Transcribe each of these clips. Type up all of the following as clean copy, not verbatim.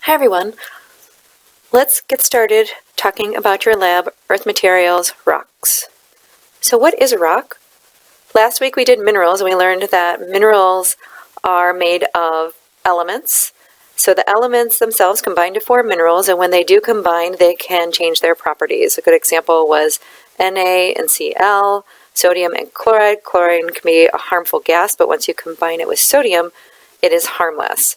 Hi everyone. Let's get started talking about your lab, earth materials, rocks. So what is a rock? Last week we did minerals and we learned that minerals are made of elements. So the elements themselves combine to form minerals, and when they do combine they can change their properties. A good example was Na and Cl, sodium and chloride. Chlorine can be a harmful gas, but once you combine it with sodium it is harmless.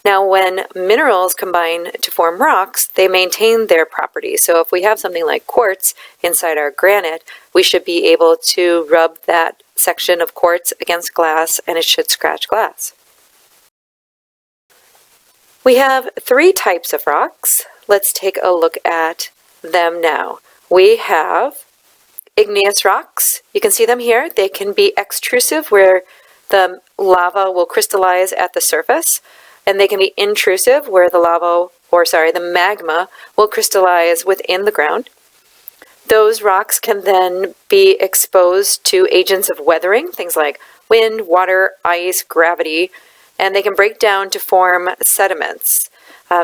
Now, when minerals combine to form rocks, they maintain their properties. So if we have something like quartz inside our granite, we should be able to rub that section of quartz against glass and it should scratch glass. We have three types of rocks. Let's take a look at them now. We have igneous rocks. You can see them here. They can be extrusive, where the lava will crystallize at the surface. And they can be intrusive, where the magma will crystallize within the ground. Those rocks can then be exposed to agents of weathering, things like wind, water, ice, gravity, and they can break down to form sediments.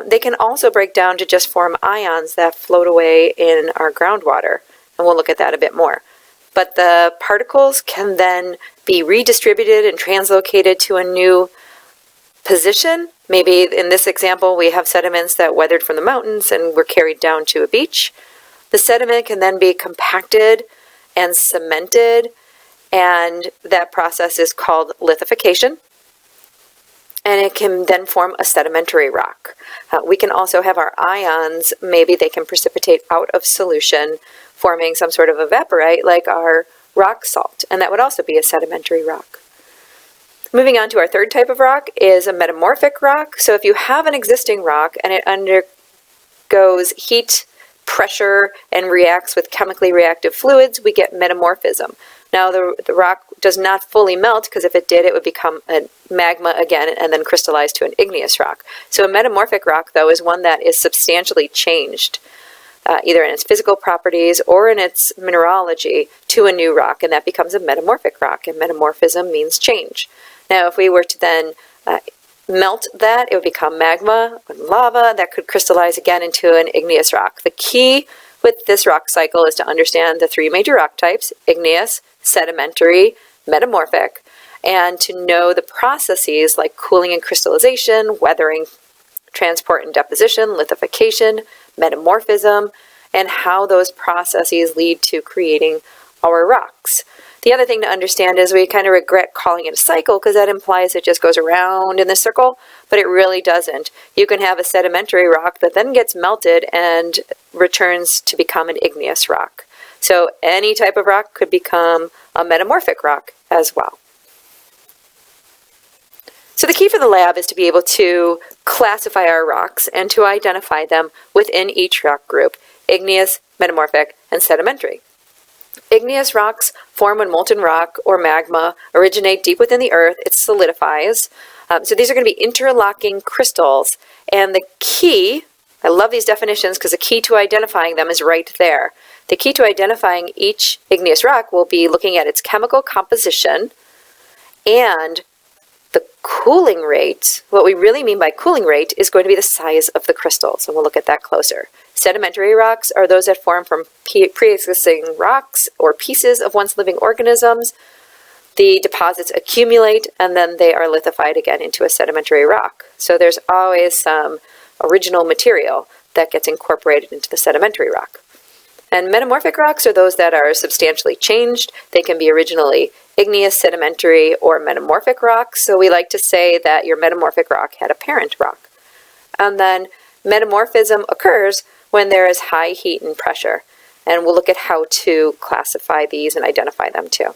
They can also break down to just form ions that float away in our groundwater, and we'll look at that a bit more. But the particles can then be redistributed and translocated to a new position. Maybe in this example we have sediments that weathered from the mountains and were carried down to a beach. The sediment can then be compacted and cemented, and that process is called lithification, and it can then form a sedimentary rock. We can also have our ions, maybe they can precipitate out of solution, forming some sort of evaporite like our rock salt, and that would also be a sedimentary rock. Moving on to our third type of rock is a metamorphic rock. So if you have an existing rock and it undergoes heat, pressure, and reacts with chemically reactive fluids, we get metamorphism. Now the rock does not fully melt, because if it did it would become a magma again and then crystallize to an igneous rock. So a metamorphic rock, though, is one that is substantially changed, either in its physical properties or in its mineralogy, to a new rock, and that becomes a metamorphic rock, and metamorphism means change. Now, if we were to then melt that, it would become magma and lava that could crystallize again into an igneous rock. The key with this rock cycle is to understand the three major rock types: igneous, sedimentary, metamorphic, and to know the processes like cooling and crystallization, weathering, transport and deposition, lithification, metamorphism, and how those processes lead to creating our rocks. The other thing to understand is we kind of regret calling it a cycle, because that implies it just goes around in the circle, but it really doesn't. You can have a sedimentary rock that then gets melted and returns to become an igneous rock. So any type of rock could become a metamorphic rock as well. So the key for the lab is to be able to classify our rocks and to identify them within each rock group: igneous, metamorphic, and sedimentary. Igneous rocks form when molten rock or magma originate deep within the earth. It solidifies. So these are going to be interlocking crystals. And the key, I love these definitions because the key to identifying them is right there. The key to identifying each igneous rock will be looking at its chemical composition and the cooling rate. What we really mean by cooling rate is going to be the size of the crystals, and we'll look at that closer. Sedimentary rocks are those that form from pre-existing rocks or pieces of once living organisms. The deposits accumulate and then they are lithified again into a sedimentary rock. So there's always some original material that gets incorporated into the sedimentary rock. And metamorphic rocks are those that are substantially changed. They can be originally igneous, sedimentary, or metamorphic rocks. So we like to say that your metamorphic rock had a parent rock. And then metamorphism occurs when there is high heat and pressure. And we'll look at how to classify these and identify them too.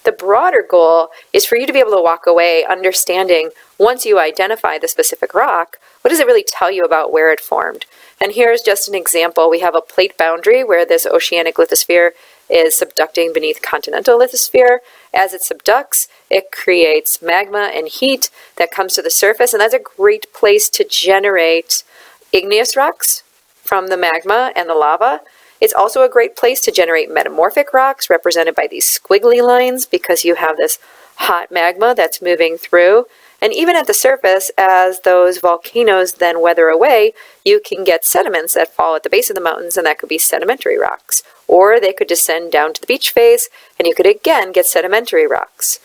The broader goal is for you to be able to walk away understanding, once you identify the specific rock, what does it really tell you about where it formed? And here's just an example. We have a plate boundary where this oceanic lithosphere is subducting beneath continental lithosphere. As it subducts, it creates magma and heat that comes to the surface, and that's a great place to generate igneous rocks from the magma and the lava. It's also a great place to generate metamorphic rocks, represented by these squiggly lines, because you have this hot magma that's moving through, And even at the surface, as those volcanoes then weather away, you can get sediments that fall at the base of the mountains, and that could be sedimentary rocks. Or they could descend down to the beach face, and you could again get sedimentary rocks.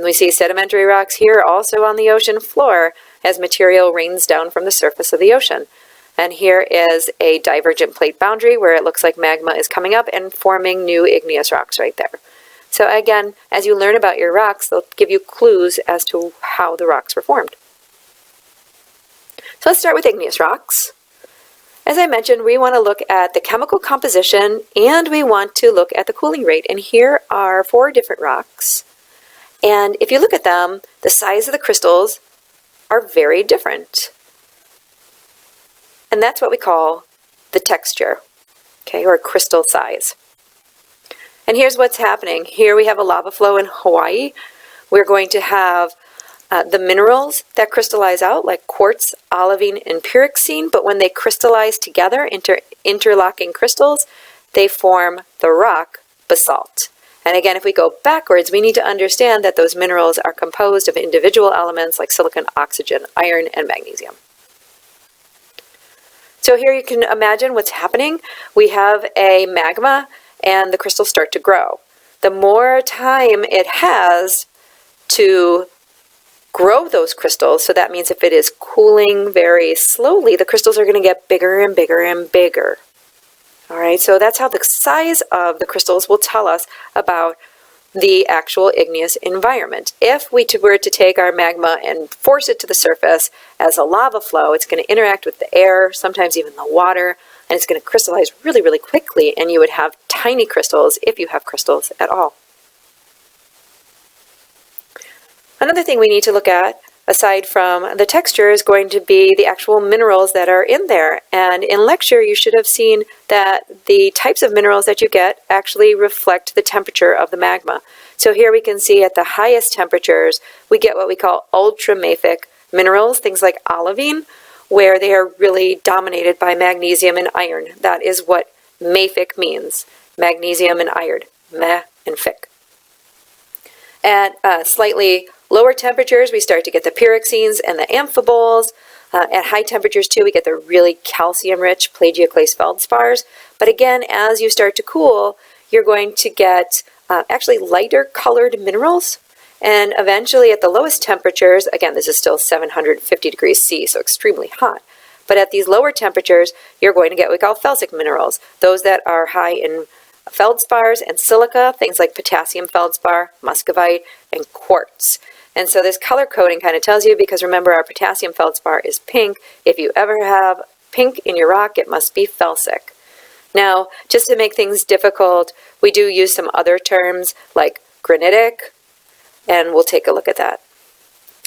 We see sedimentary rocks here also on the ocean floor as material rains down from the surface of the ocean. And here is a divergent plate boundary where it looks like magma is coming up and forming new igneous rocks right there. So again, as you learn about your rocks, they'll give you clues as to how the rocks were formed. So let's start with igneous rocks. As I mentioned, we want to look at the chemical composition and we want to look at the cooling rate. And here are 4 different rocks. And if you look at them, the size of the crystals are very different. And that's what we call the texture, okay, or crystal size. And here's what's happening. Here we have a lava flow in Hawaii. We're going to have the minerals that crystallize out, like quartz, olivine, and pyroxene, but when they crystallize together into interlocking crystals, they form the rock basalt. And again, if we go backwards, we need to understand that those minerals are composed of individual elements like silicon, oxygen, iron, and magnesium. So here you can imagine what's happening. We have a magma and the crystals start to grow. The more time it has to grow those crystals, so that means if it is cooling very slowly, the crystals are going to get bigger and bigger and bigger. All right, so that's how the size of the crystals will tell us about the actual igneous environment. If we were to take our magma and force it to the surface as a lava flow, it's going to interact with the air, sometimes even the water, and it's going to crystallize really, really quickly, and you would have tiny crystals if you have crystals at all. Another thing we need to look at, aside from the texture, is going to be the actual minerals that are in there. And in lecture, you should have seen that the types of minerals that you get actually reflect the temperature of the magma. So here we can see at the highest temperatures, we get what we call ultramafic minerals, things like olivine, where they are really dominated by magnesium and iron. That is what mafic means, magnesium and iron, ma and fic. At slightly lower temperatures, we start to get the pyroxenes and the amphiboles. At high temperatures, too, we get the really calcium-rich plagioclase feldspars. But again, as you start to cool, you're going to get actually lighter colored minerals. And eventually, at the lowest temperatures, again, this is still 750 degrees C, so extremely hot. But at these lower temperatures, you're going to get what we call felsic minerals, those that are high in feldspars and silica, things like potassium feldspar, muscovite, and quartz. And so this color coding kind of tells you, because remember, our potassium feldspar is pink. If you ever have pink in your rock, it must be felsic. Now, just to make things difficult, we do use some other terms like granitic, and we'll take a look at that.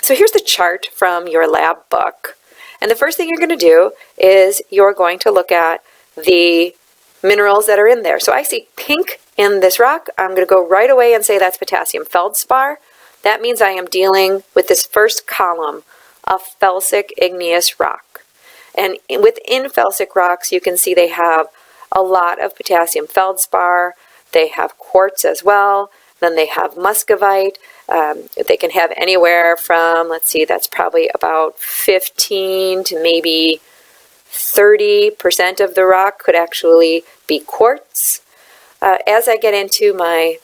So here's the chart from your lab book. And the first thing you're going to do is you're going to look at the minerals that are in there. So I see pink in this rock. I'm going to go right away and say that's potassium feldspar. That means I am dealing with this first column of felsic igneous rock. And within felsic rocks, you can see they have a lot of potassium feldspar. They have quartz as well. Then they have muscovite. They can have anywhere from, let's see, that's probably about 15 to maybe 30% of the rock could actually be quartz. As I get into my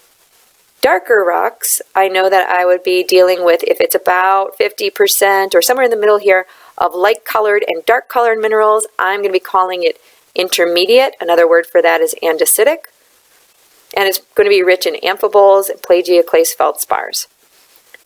darker rocks, I know that I would be dealing with, if it's about 50% or somewhere in the middle here, of light colored and dark colored minerals, I'm going to be calling it intermediate. Another word for that is andesitic. And it's going to be rich in amphiboles and plagioclase feldspars.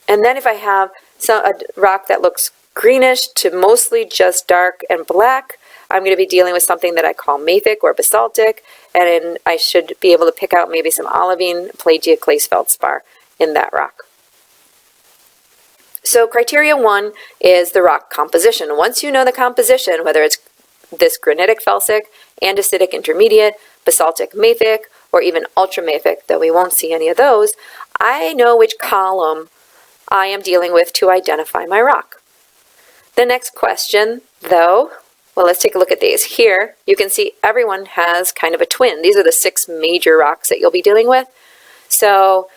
And then if I have a rock that looks greenish to mostly just dark and black, I'm going to be dealing with something that I call mafic or basaltic, and I should be able to pick out maybe some olivine, plagioclase feldspar in that rock. So criteria 1 is the rock composition. Once you know the composition, whether it's this granitic felsic, andesitic intermediate, basaltic mafic, or even ultramafic, though we won't see any of those, I know which column I am dealing with to identify my rock. The next question, though, well, let's take a look at these. Here, you can see everyone has kind of a twin. These are the 6 major rocks that you'll be dealing with. So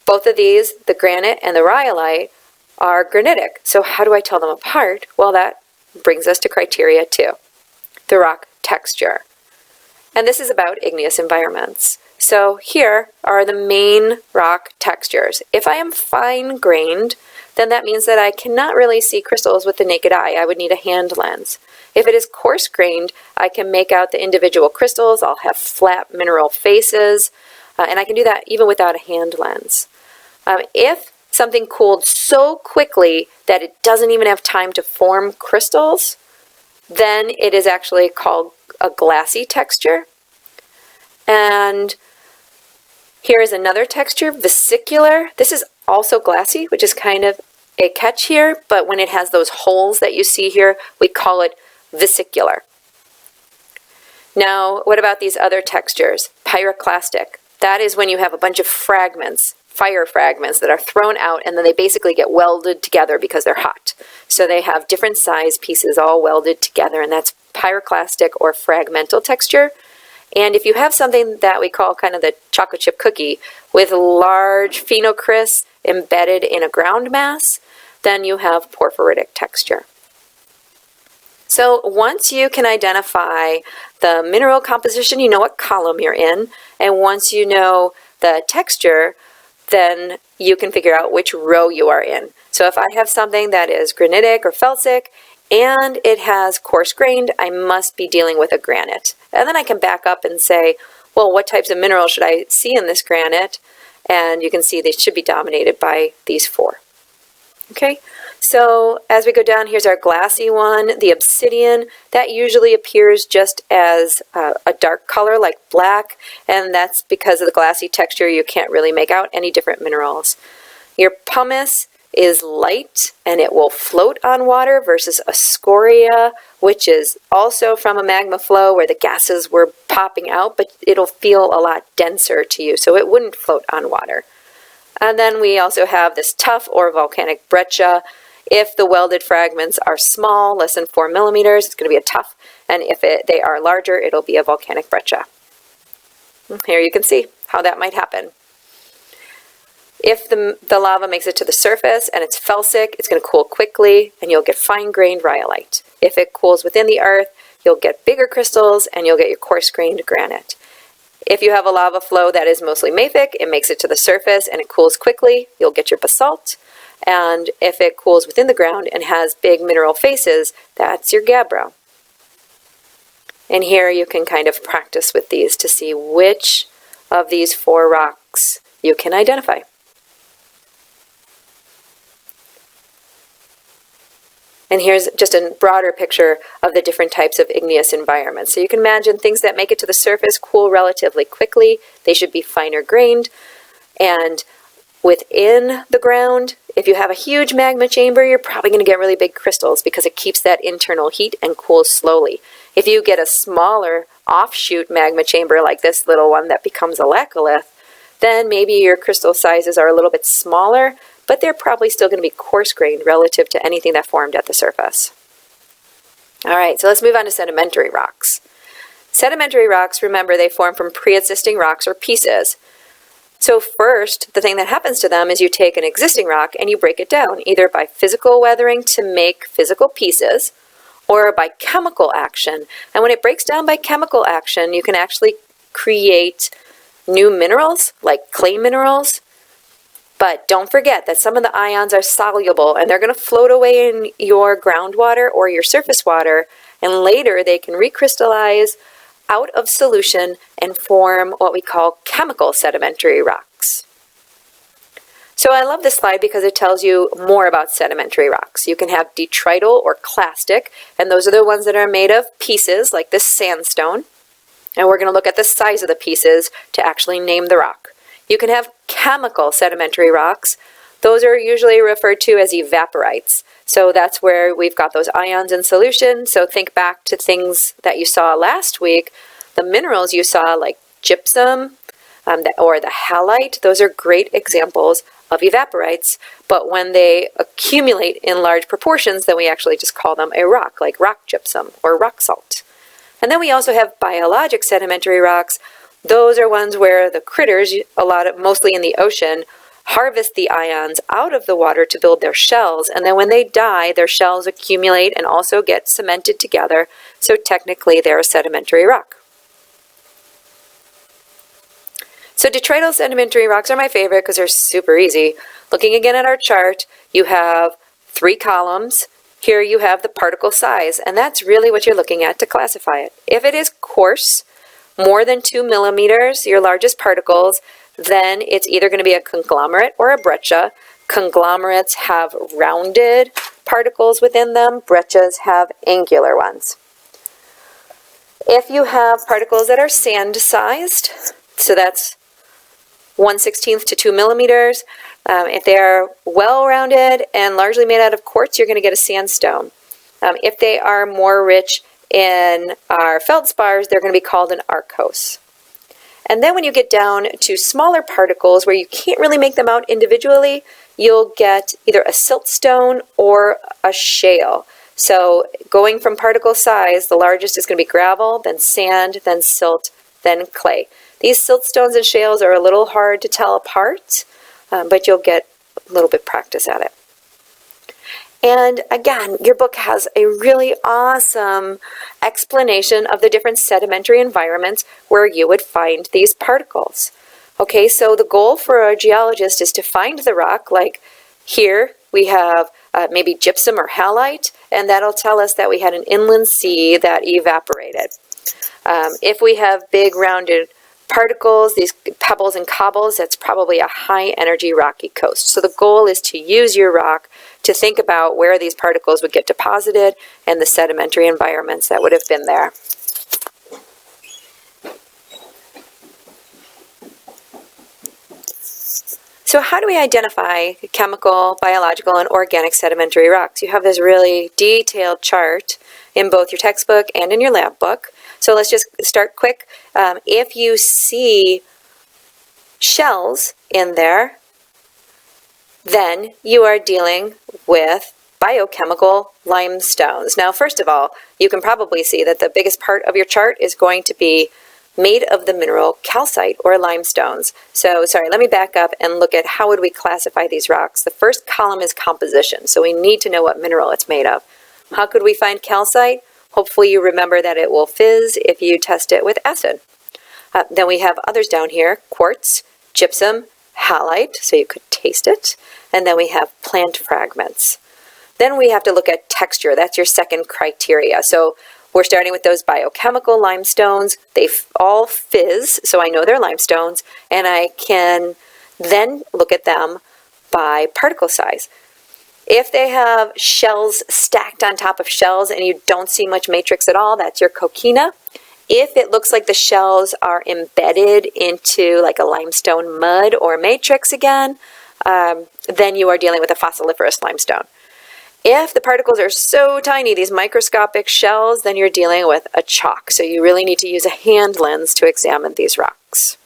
both of these, the granite and the rhyolite, are granitic. So how do I tell them apart? Well, that brings us to criteria 2, the rock texture. And this is about igneous environments. So here are the main rock textures. If I am fine-grained, then that means that I cannot really see crystals with the naked eye. I would need a hand lens. If it is coarse-grained, I can make out the individual crystals. I'll have flat mineral faces, and I can do that even without a hand lens. If something cooled so quickly that it doesn't even have time to form crystals, then it is actually called a glassy texture. And here is another texture, vesicular. This is also glassy, which is kind of a catch here, but when it has those holes that you see here, we call it vesicular. Now, what about these other textures? Pyroclastic. That is when you have a bunch of fragments, fire fragments that are thrown out, and then they basically get welded together because they're hot. So they have different size pieces all welded together, and that's pyroclastic or fragmental texture. And if you have something that we call kind of the chocolate chip cookie with large phenocrysts embedded in a ground mass, then you have porphyritic texture. So once you can identify the mineral composition, you know what column you're in, and once you know the texture, then you can figure out which row you are in. So if I have something that is granitic or felsic, and it has coarse-grained, I must be dealing with a granite. And then I can back up and say, well, what types of minerals should I see in this granite? And you can see they should be dominated by these 4. Okay, so as we go down, here's our glassy one, the obsidian. That usually appears just as a dark color like black, and that's because of the glassy texture. You can't really make out any different minerals. Your pumice is light and it will float on water versus a scoria, which is also from a magma flow where the gases were popping out, but it'll feel a lot denser to you, so it wouldn't float on water. And then we also have this tuff or volcanic breccia. If the welded fragments are small, less than 4 millimeters, it's going to be a tuff, and if they are larger, it'll be a volcanic breccia. Here you can see how that might happen. If the lava makes it to the surface and it's felsic, it's going to cool quickly and you'll get fine-grained rhyolite. If it cools within the earth, you'll get bigger crystals and you'll get your coarse-grained granite. If you have a lava flow that is mostly mafic, it makes it to the surface and it cools quickly, you'll get your basalt. And if it cools within the ground and has big mineral faces, that's your gabbro. And here you can kind of practice with these to see which of these 4 rocks you can identify. And here's just a broader picture of the different types of igneous environments. So you can imagine things that make it to the surface cool relatively quickly. They should be finer grained. And within the ground, if you have a huge magma chamber, you're probably going to get really big crystals because it keeps that internal heat and cools slowly. If you get a smaller offshoot magma chamber like this little one that becomes a laccolith, then maybe your crystal sizes are a little bit smaller, but they're probably still going to be coarse-grained relative to anything that formed at the surface. All right, so let's move on to sedimentary rocks. Sedimentary rocks, remember, they form from pre-existing rocks or pieces. So first, the thing that happens to them is you take an existing rock and you break it down, either by physical weathering to make physical pieces, or by chemical action. And when it breaks down by chemical action, you can actually create new minerals, like clay minerals. But don't forget that some of the ions are soluble and they're going to float away in your groundwater or your surface water, and later they can recrystallize out of solution and form what we call chemical sedimentary rocks. So I love this slide because it tells you more about sedimentary rocks. You can have detrital or clastic, and those are the ones that are made of pieces like this sandstone. And we're going to look at the size of the pieces to actually name the rock. You can have chemical sedimentary rocks. Those are usually referred to as evaporites. So that's where we've got those ions in solution. So think back to things that you saw last week. The minerals you saw like gypsum or the halite, those are great examples of evaporites. But when they accumulate in large proportions, then we actually just call them a rock, like rock gypsum or rock salt. And then we also have biologic sedimentary rocks. Those are ones where the critters, mostly in the ocean, harvest the ions out of the water to build their shells, and then when they die, their shells accumulate and also get cemented together, so technically they're a sedimentary rock. So detrital sedimentary rocks are my favorite because they're super easy. Looking again at our chart, you have 3 columns. Here you have the particle size, and that's really what you're looking at to classify it. If it is coarse, more than 2 millimeters, your largest particles, then it's either going to be a conglomerate or a breccia. Conglomerates have rounded particles within them. Breccias have angular ones. If you have particles that are sand-sized, so that's 1/16 to 2 millimeters, if they are well-rounded and largely made out of quartz, you're going to get a sandstone. If they are more rich in our feldspars, they're going to be called an arkose. And then when you get down to smaller particles where you can't really make them out individually, you'll get either a siltstone or a shale. So going from particle size, the largest is going to be gravel, then sand, then silt, then clay. These siltstones and shales are a little hard to tell apart, but you'll get a little bit practice at it. And again, your book has a really awesome explanation of the different sedimentary environments where you would find these particles. Okay, so the goal for a geologist is to find the rock, like here we have maybe gypsum or halite, and that'll tell us that we had an inland sea that evaporated. If we have big rounded particles, these pebbles and cobbles, that's probably a high energy rocky coast. So the goal is to use your rock to think about where these particles would get deposited and the sedimentary environments that would have been there. So how do we identify chemical, biological, and organic sedimentary rocks? You have this really detailed chart in both your textbook and in your lab book. So let's just start quick. If you see shells in there, then you are dealing with biochemical limestones. Now, first of all, you can probably see that the biggest part of your chart is going to be made of the mineral calcite or limestones. So, let me back up and look at how would we classify these rocks. The first column is composition, so we need to know what mineral it's made of. How could we find calcite? Hopefully you remember that it will fizz if you test it with acid. Then we have others down here, quartz, gypsum, halite, so you could taste it. And then we have plant fragments. Then we have to look at texture. That's your second criteria. So we're starting with those biochemical limestones. They all fizz, so I know they're limestones, and I can then look at them by particle size. If they have shells stacked on top of shells and you don't see much matrix at all, that's your coquina. If it looks like the shells are embedded into like a limestone mud or matrix again, then you are dealing with a fossiliferous limestone. If the particles are so tiny, these microscopic shells, then you're dealing with a chalk. So you really need to use a hand lens to examine these rocks.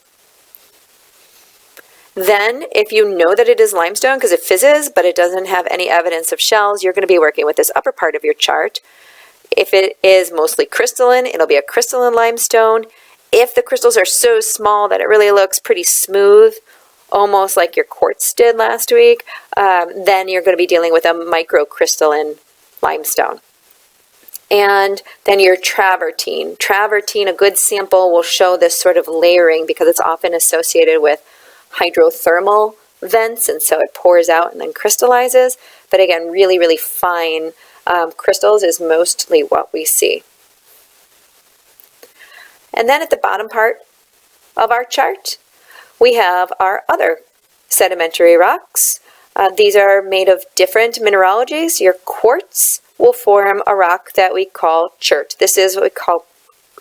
Then, if you know that it is limestone because it fizzes, but it doesn't have any evidence of shells, you're going to be working with this upper part of your chart. If it is mostly crystalline, it'll be a crystalline limestone. If the crystals are so small that it really looks pretty smooth, almost like your quartz did last week, then you're going to be dealing with a microcrystalline limestone. And then your travertine. Travertine, a good sample, will show this sort of layering because it's often associated with hydrothermal vents, and so it pours out and then crystallizes. But again, really, really fine crystals is mostly what we see. And then at the bottom part of our chart, we have our other sedimentary rocks. These are made of different mineralogies. Your quartz will form a rock that we call chert. This is what we call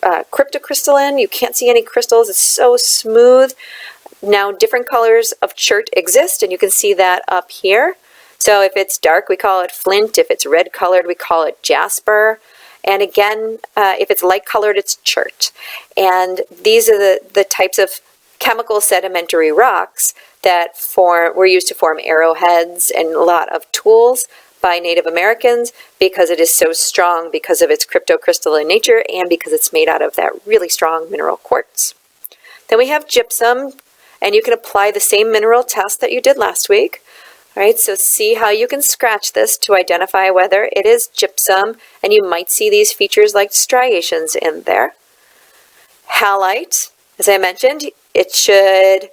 cryptocrystalline. You can't see any crystals. It's so smooth. Now, different colors of chert exist, and you can see that up here. So if it's dark, we call it flint. If it's red colored, we call it jasper. And again, if it's light colored, it's chert. And these are the types of chemical sedimentary rocks that were used to form arrowheads and a lot of tools by Native Americans because it is so strong because of its cryptocrystalline nature and because it's made out of that really strong mineral quartz. Then we have gypsum. and you can apply the same mineral test that you did last week. All right, so see how you can scratch this to identify whether it is gypsum, and you might see these features like striations in there. Halite, as I mentioned, it should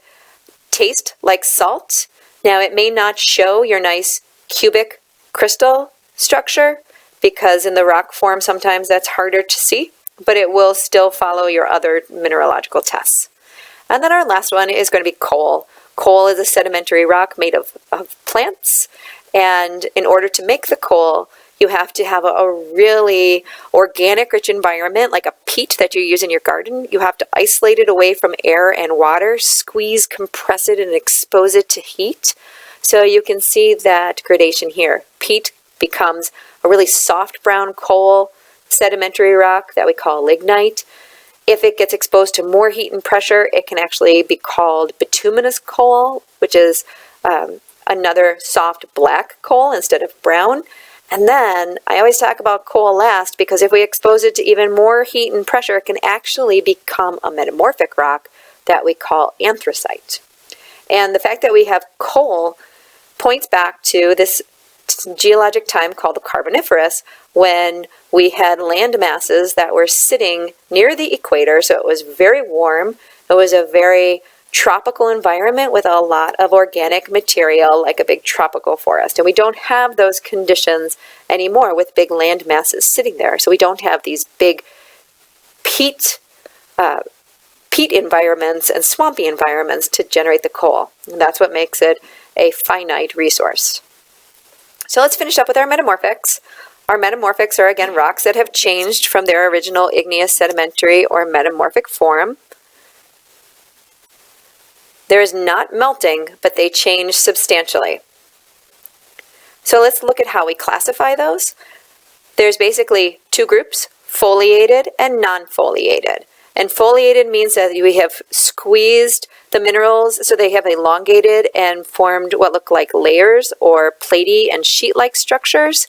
taste like salt. Now it may not show your nice cubic crystal structure because in the rock form sometimes that's harder to see, but it will still follow your other mineralogical tests. And then our last one is going to be coal. Coal is a sedimentary rock made of plants, and in order to make the coal, you have to have a really organic rich environment like a peat that you use in your garden. You have to isolate it away from air and water, squeeze, compress it, and expose it to heat. So you can see that gradation here. Peat becomes a really soft brown coal sedimentary rock that we call lignite. If it gets exposed to more heat and pressure, it can actually be called bituminous coal, which is another soft black coal instead of brown. And then I always talk about coal last because if we expose it to even more heat and pressure, it can actually become a metamorphic rock that we call anthracite. And the fact that we have coal points back to this geologic time called the Carboniferous, when we had land masses that were sitting near the equator, so it was very warm. It was a very tropical environment with a lot of organic material, like a big tropical forest. And we don't have those conditions anymore with big land masses sitting there. So we don't have these big peat environments and swampy environments to generate the coal. And that's what makes it a finite resource. So let's finish up with our metamorphics. Our metamorphics are again rocks that have changed from their original igneous sedimentary or metamorphic form. There is not melting, but they change substantially. So let's look at how we classify those. There's basically two groups, foliated and non-foliated. And foliated means that we have squeezed the minerals so they have elongated and formed what look like layers or platy and sheet-like structures.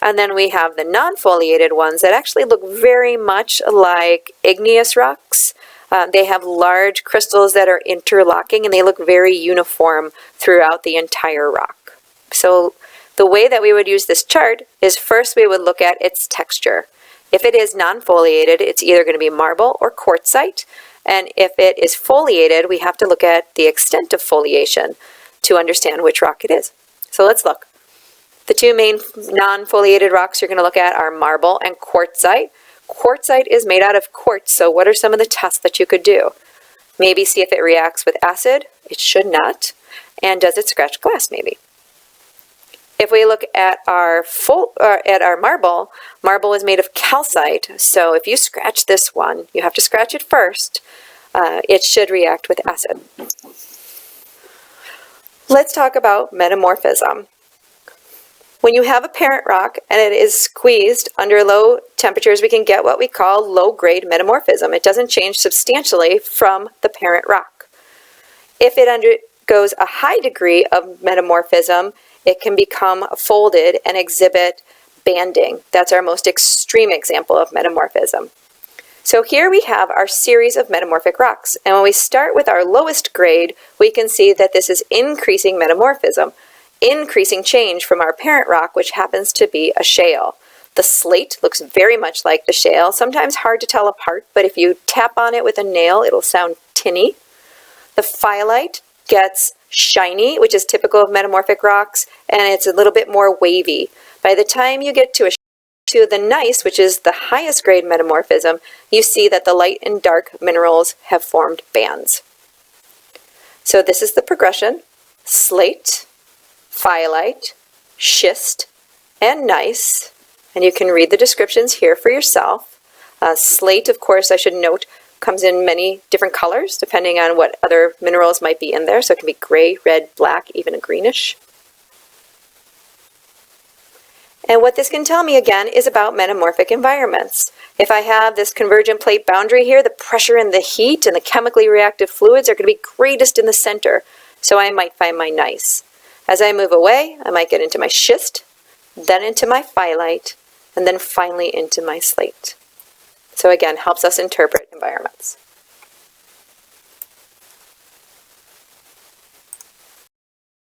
And then we have the non-foliated ones that actually look very much like igneous rocks. They have large crystals that are interlocking and they look very uniform throughout the entire rock. So the way that we would use this chart is first we would look at its texture. If it is non-foliated, it's either going to be marble or quartzite. And if it is foliated, we have to look at the extent of foliation to understand which rock it is. So let's look. The two main non-foliated rocks you're going to look at are marble and quartzite. Quartzite is made out of quartz, so what are some of the tests that you could do? Maybe see if it reacts with acid. It should not. And does it scratch glass? Maybe. If we look at our marble, marble is made of calcite. So if you scratch this one, you have to scratch it first. It should react with acid. Let's talk about metamorphism. When you have a parent rock and it is squeezed under low temperatures, we can get what we call low-grade metamorphism. It doesn't change substantially from the parent rock. If it undergoes a high degree of metamorphism, it can become folded and exhibit banding. That's our most extreme example of metamorphism. So here we have our series of metamorphic rocks. And when we start with our lowest grade, we can see that this is increasing metamorphism. Increasing change from our parent rock, which happens to be a shale. The slate looks very much like the shale, sometimes hard to tell apart, but if you tap on it with a nail, it'll sound tinny. The phyllite gets shiny, which is typical of metamorphic rocks, and it's a little bit more wavy. By the time you get to the gneiss, which is the highest grade metamorphism, you see that the light and dark minerals have formed bands. So this is the progression: slate, phyllite, schist, and gneiss. And you can read the descriptions here for yourself. Slate, of course, I should note, comes in many different colors depending on what other minerals might be in there. So it can be gray, red, black, even a greenish. And what this can tell me again is about metamorphic environments. If I have this convergent plate boundary here, the pressure and the heat and the chemically reactive fluids are going to be greatest in the center. So I might find my gneiss. As I move away, I might get into my schist, then into my phyllite, and then finally into my slate. So again, helps us interpret environments.